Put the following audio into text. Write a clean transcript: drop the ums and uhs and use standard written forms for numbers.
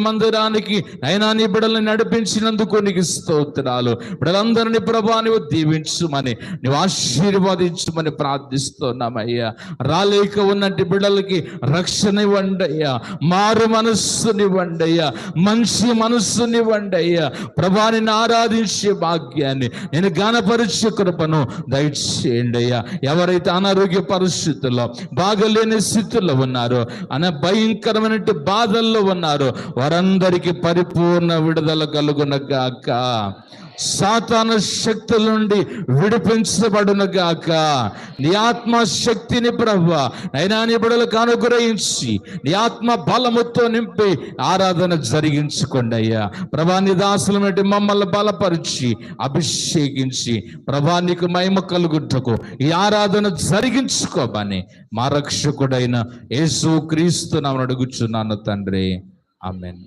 మందిరానికి అయినా నీ బిడ్డలను నడిపించినందుకు నీకు స్తోత్రాలు. బిడ్డలందరినీ ప్రభా నువ్వు దీవించుమని, నువ్వు ఆశీర్వదించుమని ప్రార్థిస్తున్నామయ్యా. రాలేక ఉన్నట్టు బిడ్డలకి రక్షణ ఇవ్వండి అయ్యా, మారు మనస్సునివ్వండి అయ్యా, మంచి మనస్సునివ్వండి అయ్యా. ప్రభాని ఆరాధించే భాగ్యాన్ని, నేను ఘనపరిచే కృపను దయచేయండి అయ్యా. ఎవరైతే అనారోగ్య పరిస్థితుల్లో, బాగలేని స్థితుల్లో ఉన్నారో, భయంకరమైన బాధల్లో ఉన్నారో వారందరికీ పరిపూర్ణ విడుదల కలుగునగాక. సాతాను శక్తుల నుండి విడిపించబడునుగాక. నీ ఆత్మ శక్తిని ప్రభువా అయినా నీ బిడ్డలకు అనుగ్రహించి నీ ఆత్మ బలముతో నింపి ఆరాధన జరిగించుకోండి అయ్యా. ప్రభా నీ దాసుల నుండి మమ్మల్ని బలపరిచి అభిషేకించి ప్రభా నీకు మహిమ కలుగుటకు ఈ ఆరాధన జరిగించుకోమని మా రక్షకుడైన యేసు క్రీస్తు నామమున అడుగుచున్నాను తండ్రి. ఆమేన్.